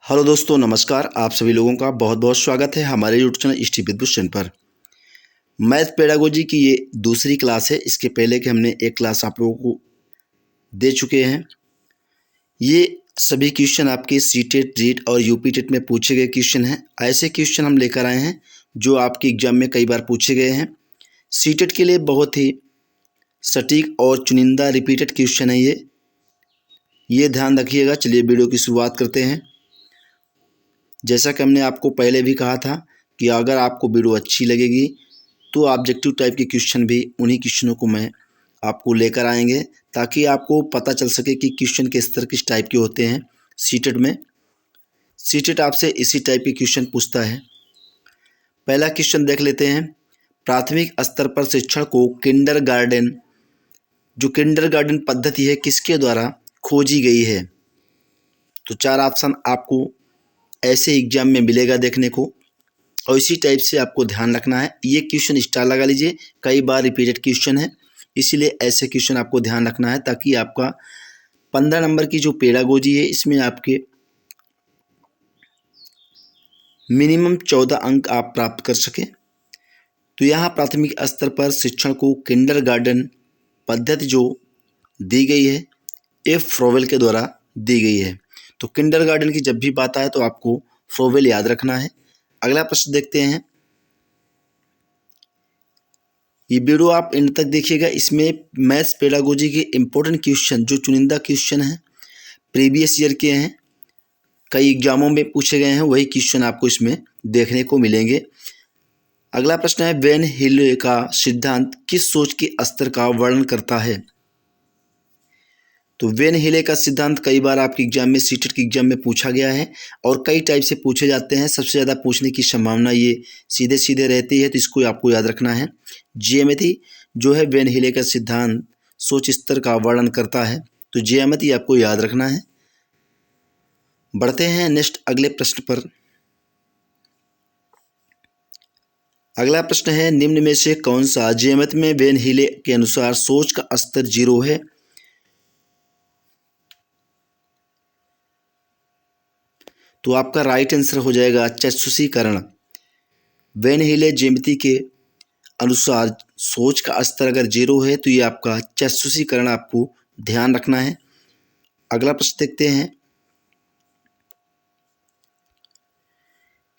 Hello दोस्तों, नमस्कार। आप सभी लोगों का बहुत बहुत स्वागत है हमारे यूट्यूब चैनल स्टी विद्भूषण पर। मैथ पेडागोजी की ये दूसरी क्लास है। इसके पहले कि हमने एक क्लास आप लोगों को दे चुके हैं। ये सभी क्वेश्चन आपके सीटेट, रीट और यूपी टेट में पूछे गए क्वेश्चन हैं। ऐसे क्वेश्चन हम लेकर आए हैं जो आपके एग्जाम में कई बार पूछे गए हैं। सीटेट के लिए बहुत ही सटीक और चुनिंदा रिपीटेड क्वेश्चन है ये ध्यान रखिएगा। चलिए वीडियो की शुरुआत करते हैं। जैसा कि हमने आपको पहले भी कहा था कि अगर आपको वीडियो अच्छी लगेगी तो ऑब्जेक्टिव टाइप के क्वेश्चन भी उन्हीं क्वेश्चनों को मैं आपको लेकर आएंगे, ताकि आपको पता चल सके कि क्वेश्चन के स्तर किस टाइप के होते हैं। सीटेट में सीटेट आपसे इसी टाइप के क्वेश्चन पूछता है। पहला क्वेश्चन देख लेते हैं। प्राथमिक स्तर पर शिक्षण को किंडरगार्टन पद्धति है किसके द्वारा खोजी गई है। तो चार ऑप्शन आपको ऐसे एग्जाम में मिलेगा देखने को, और इसी टाइप से आपको ध्यान रखना है। ये क्वेश्चन स्टार लगा लीजिए, कई बार रिपीटेड क्वेश्चन है, इसीलिए ऐसे क्वेश्चन आपको ध्यान रखना है ताकि आपका 15 नंबर की जो पेडागोजी है इसमें आपके मिनिमम 14 अंक आप प्राप्त कर सकें। तो यहाँ प्राथमिक स्तर पर शिक्षण को किंडरगार्टन पद्धति जो दी गई है एफ फ्रोवेल के द्वारा दी गई है। तो किंडरगार्टन की जब भी बात आए तो आपको फ्रोवेल याद रखना है। अगला प्रश्न देखते हैं। ये वीडियो आप एंड तक देखिएगा। इसमें मैथ्स पेडागोजी के इम्पोर्टेंट क्वेश्चन जो चुनिंदा क्वेश्चन हैं, प्रीवियस ईयर के हैं, कई एग्जामों में पूछे गए हैं, वही क्वेश्चन आपको इसमें देखने को मिलेंगे। अगला प्रश्न है, वेन हिले का सिद्धांत किस सोच के स्तर का वर्णन करता है। तो वेन हिले का सिद्धांत कई बार आपके एग्जाम में, सीटेट के एग्जाम में पूछा गया है और कई टाइप से पूछे जाते हैं। सबसे ज़्यादा पूछने की संभावना ये सीधे सीधे रहती है, तो इसको आपको याद रखना है। ज्यामिति जो है वेन हिले का सिद्धांत सोच स्तर का वर्णन करता है, तो ज्यामिति आपको याद रखना है। बढ़ते हैं नेक्स्ट अगले प्रश्न पर। अगला प्रश्न है, निम्न में से कौन सा ज्यामिति में वेन हिले के अनुसार सोच का स्तर 0 है। तो आपका राइट आंसर हो जाएगा चक्षुषीकरण। वेन हिले ज्यामिति के अनुसार सोच का स्तर अगर 0 है तो ये आपका चक्षुषीकरण आपको ध्यान रखना है। अगला प्रश्न देखते हैं।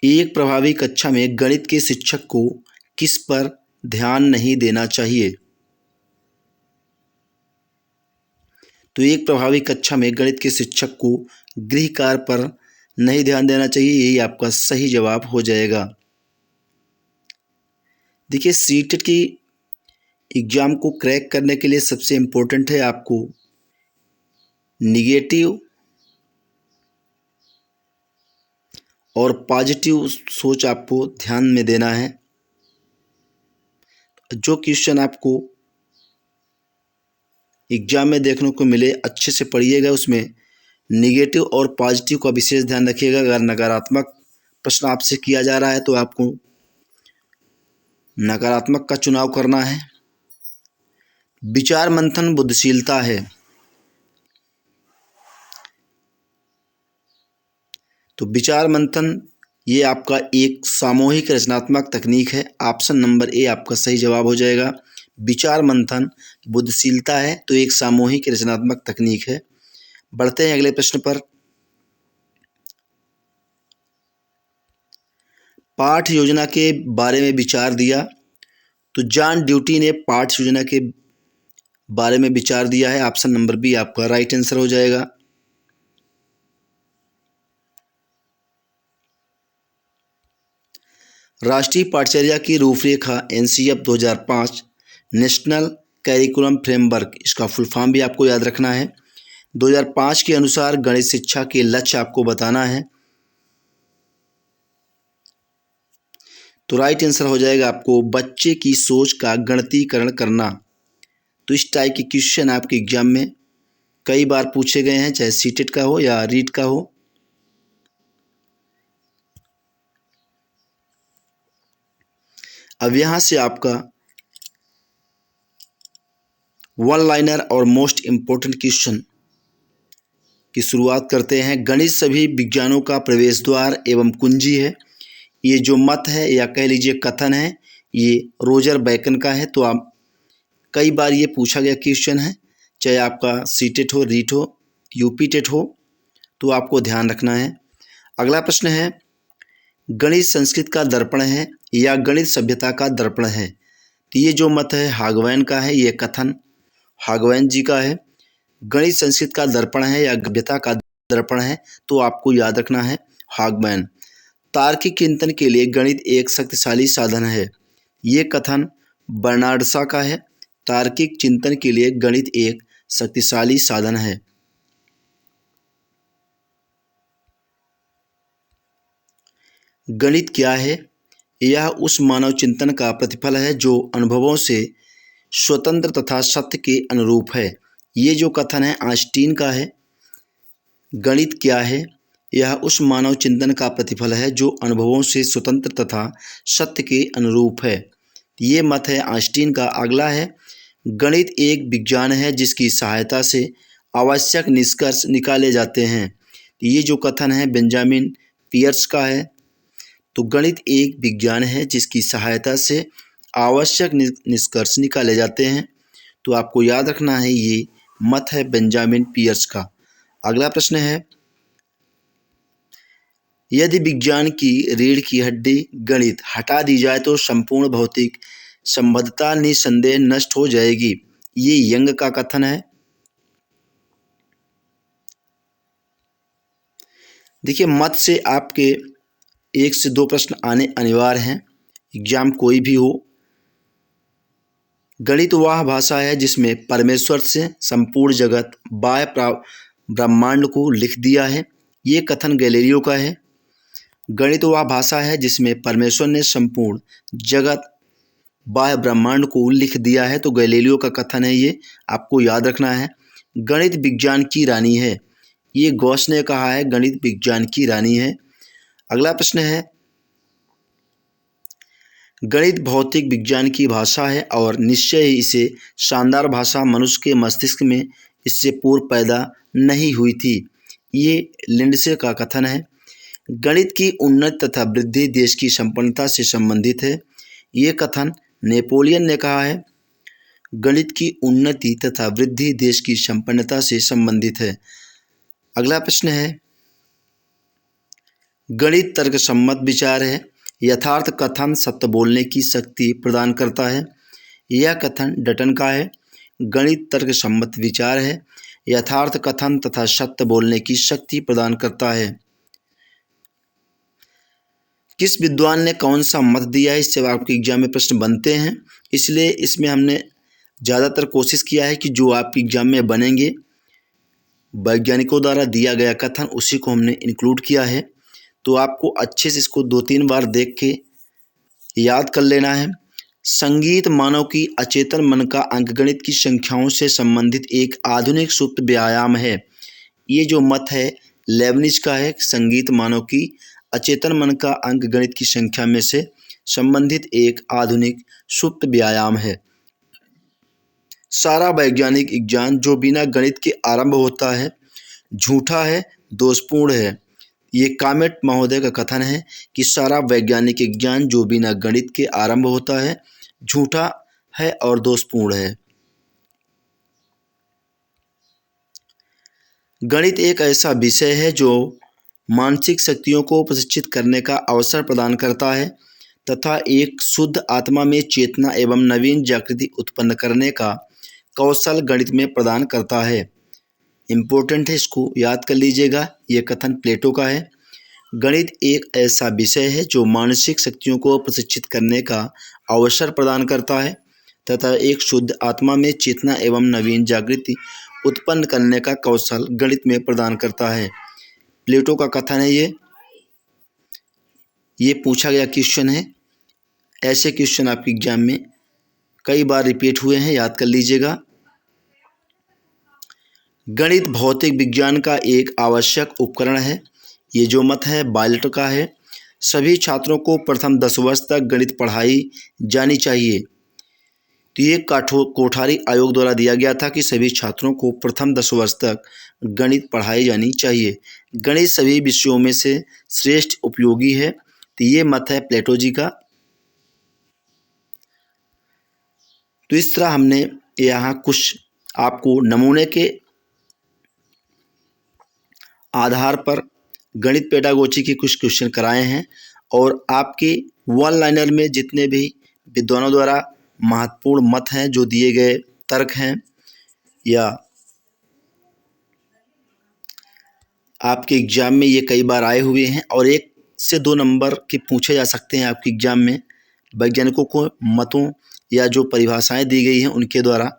एक प्रभावी कक्षा में गणित के शिक्षक को किस पर ध्यान नहीं देना चाहिए। तो एक प्रभावी कक्षा में गणित के शिक्षक को गृह कार्य पर नहीं ध्यान देना चाहिए, यही आपका सही जवाब हो जाएगा। देखिए, सीटेट की एग्जाम को क्रैक करने के लिए सबसे इम्पोर्टेंट है आपको निगेटिव और पॉजिटिव सोच आपको ध्यान में देना है। जो क्वेश्चन आपको एग्जाम में देखने को मिले अच्छे से पढ़िएगा, उसमें निगेटिव और पॉजिटिव का विशेष ध्यान रखिएगा। अगर नकारात्मक प्रश्न आपसे किया जा रहा है तो आपको नकारात्मक का चुनाव करना है। विचार मंथन बुद्धिशीलता है। तो विचार मंथन ये आपका एक सामूहिक रचनात्मक तकनीक है। ऑप्शन नंबर ए आपका सही जवाब हो जाएगा। विचार मंथन बुद्धिशीलता है तो एक सामूहिक रचनात्मक तकनीक है। बढ़ते हैं अगले प्रश्न पर। पाठ योजना के बारे में विचार दिया। तो जॉन ड्यूटी ने पाठ योजना के बारे में विचार दिया है। ऑप्शन नंबर बी आपका राइट आंसर हो जाएगा। राष्ट्रीय पाठचर्या की रूपरेखा एनसीएफ 2005 नेशनल कैरिकुलम फ्रेमवर्क, इसका फुल फॉर्म भी आपको याद रखना है। 2005 के अनुसार गणित शिक्षा के लक्ष्य आपको बताना है। तो राइट आंसर हो जाएगा आपको बच्चे की सोच का गणितीकरण करना। तो इस टाइप के क्वेश्चन आपके एग्जाम में कई बार पूछे गए हैं, चाहे सीटेट का हो या रीट का हो। अब यहाँ से आपका वन लाइनर और मोस्ट इम्पोर्टेंट क्वेश्चन की शुरुआत करते हैं। गणित सभी विज्ञानों का प्रवेश द्वार एवं कुंजी है। ये जो मत है या कह लीजिए कथन है, ये रोजर बैकन का है। तो आप कई बार ये पूछा गया क्वेश्चन है, चाहे आपका सीटेट हो, रीट हो, यूपी टेट हो, तो आपको ध्यान रखना है। अगला प्रश्न है, गणित संस्कृत का दर्पण है या गणित सभ्यता का दर्पण है? तो ये जो मत है हागवैन का है, ये कथन हागवैन जी का है। गणित संस्कृत का दर्पण है या सभ्यता का दर्पण है? तो आपको याद रखना है हागवैन। तार्किक चिंतन के लिए गणित एक शक्तिशाली साधन है, ये कथन बर्नार्ड शॉ का है। तार्किक चिंतन के लिए गणित एक शक्तिशाली साधन है। गणित क्या है? यह उस मानव चिंतन का प्रतिफल है जो अनुभवों से स्वतंत्र तथा सत्य के अनुरूप है। ये जो कथन है आइंस्टीन का है। गणित क्या है? यह उस मानव चिंतन का प्रतिफल है जो अनुभवों से स्वतंत्र तथा सत्य के अनुरूप है। ये मत है आइंस्टीन का। अगला है, गणित एक विज्ञान है जिसकी सहायता से आवश्यक निष्कर्ष निकाले जाते हैं। ये जो कथन है बेंजामिन पियर्स का है। तो गणित एक विज्ञान है जिसकी सहायता से आवश्यक निष्कर्ष निकाले जाते हैं। तो आपको याद रखना है ये मत है बेंजामिन पियर्स का। अगला प्रश्न है, यदि विज्ञान की रीढ़ की हड्डी गणित हटा दी जाए तो संपूर्ण भौतिक संबद्धता निसंदेह नष्ट हो जाएगी। ये यंग का कथन है। देखिए, मत से आपके 1 से 2 प्रश्न आने अनिवार्य हैं, एग्जाम कोई भी हो। गणित वह भाषा है जिसमें परमेश्वर से संपूर्ण जगत बाह्य ब्रह्मांड को लिख दिया है। ये कथन गैलीलियो का है। गणित वह भाषा है जिसमें परमेश्वर ने संपूर्ण जगत बाह्य ब्रह्मांड को लिख दिया है। तो गैलीलियो का कथन है, ये आपको याद रखना है। गणित विज्ञान की रानी है, ये गॉस ने कहा है, गणित विज्ञान की रानी है। अगला प्रश्न है, गणित भौतिक विज्ञान की भाषा है और निश्चय ही इसे शानदार भाषा मनुष्य के मस्तिष्क में इससे पूर्व पैदा नहीं हुई थी। ये लिंडसे का कथन है। गणित की उन्नति तथा वृद्धि देश की संपन्नता से संबंधित है। ये कथन नेपोलियन ने कहा है। गणित की उन्नति तथा वृद्धि देश की संपन्नता से संबंधित है। अगला प्रश्न है, गणित तर्कसम्मत विचार है, यथार्थ कथन सत्य बोलने की शक्ति प्रदान करता है। यह कथन डटन का है। गणित तर्कसम्मत विचार है, यथार्थ कथन तथा सत्य बोलने की शक्ति प्रदान करता है। किस विद्वान ने कौन सा मत दिया है, इससे आपके एग्जाम में प्रश्न बनते हैं, इसलिए इसमें हमने ज़्यादातर कोशिश किया है कि जो आपके एग्जाम में बनेंगे वैज्ञानिकों द्वारा दिया गया कथन उसी को हमने इंक्लूड किया है। तो आपको अच्छे से इसको 2-3 बार देख के याद कर लेना है। संगीत मानव की अचेतन मन का अंकगणित की संख्याओं से संबंधित एक आधुनिक सुप्त व्यायाम है। ये जो मत है लेबनिज का है। संगीत मानव की अचेतन मन का अंकगणित की संख्या में से संबंधित एक आधुनिक सुप्त व्यायाम है। सारा वैज्ञानिक विज्ञान जो बिना गणित के आरंभ होता है झूठा है, दोषपूर्ण है। ये कामेट महोदय का कथन है कि सारा वैज्ञानिक विज्ञान जो बिना गणित के आरंभ होता है झूठा है और दोषपूर्ण है। गणित एक ऐसा विषय है जो मानसिक शक्तियों को प्रशिक्षित करने का अवसर प्रदान करता है तथा एक शुद्ध आत्मा में चेतना एवं नवीन जागृति उत्पन्न करने का कौशल गणित में प्रदान करता है। इम्पोर्टेंट है, इसको याद कर लीजिएगा। ये कथन प्लेटो का है। गणित एक ऐसा विषय है जो मानसिक शक्तियों को प्रशिक्षित करने का अवसर प्रदान करता है तथा एक शुद्ध आत्मा में चेतना एवं नवीन जागृति उत्पन्न करने का कौशल गणित में प्रदान करता है। प्लेटो का कथन है ये पूछा गया क्वेश्चन है। ऐसे क्वेश्चन आपके एग्जाम में कई बार रिपीट हुए हैं, याद कर लीजिएगा। गणित भौतिक विज्ञान का एक आवश्यक उपकरण है। ये जो मत है बायलेट का है। सभी छात्रों को प्रथम 10 वर्ष तक गणित पढ़ाई जानी चाहिए। तो ये कोठारी आयोग द्वारा दिया गया था कि सभी छात्रों को प्रथम 10 वर्ष तक गणित पढ़ाई जानी चाहिए। गणित सभी विषयों में से श्रेष्ठ उपयोगी है। तो ये मत है प्लेटो जी का। तो इस तरह हमने यहाँ कुछ आपको नमूने के आधार पर गणित पेडागोजी के कुछ क्वेश्चन कराए हैं और आपके वन लाइनर में जितने भी विद्वानों द्वारा महत्वपूर्ण मत हैं, जो दिए गए तर्क हैं या आपके एग्जाम में ये कई बार आए हुए हैं और 1 से 2 नंबर के पूछे जा सकते हैं आपके एग्जाम में, वैज्ञानिकों को मतों या जो परिभाषाएं दी गई हैं उनके द्वारा,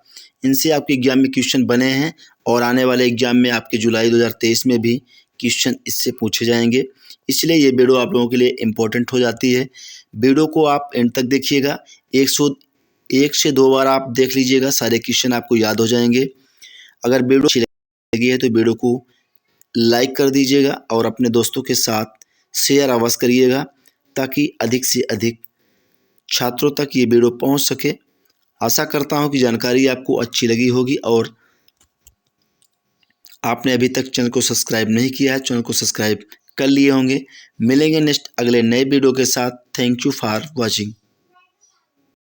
इनसे आपके एग्जाम में क्वेश्चन बने हैं और आने वाले एग्जाम में आपके जुलाई 2023 में भी क्वेश्चन इससे पूछे जाएंगे। इसलिए ये वीडियो आप लोगों के लिए इम्पोर्टेंट हो जाती है। वीडियो को आप एंड तक देखिएगा, 1 से 2 बार आप देख लीजिएगा, सारे क्वेश्चन आपको याद हो जाएंगे। अगर वीडियो अच्छी लगी है तो वीडियो को लाइक कर दीजिएगा और अपने दोस्तों के साथ शेयर अवश्य करिएगा ताकि अधिक से अधिक छात्रों तक ये वीडियो पहुंच सके। आशा करता हूं कि जानकारी आपको अच्छी लगी होगी और आपने अभी तक चैनल को सब्सक्राइब नहीं किया है, चैनल को सब्सक्राइब कर लिए होंगे। मिलेंगे नेक्स्ट अगले नए वीडियो के साथ। Thank you for watching.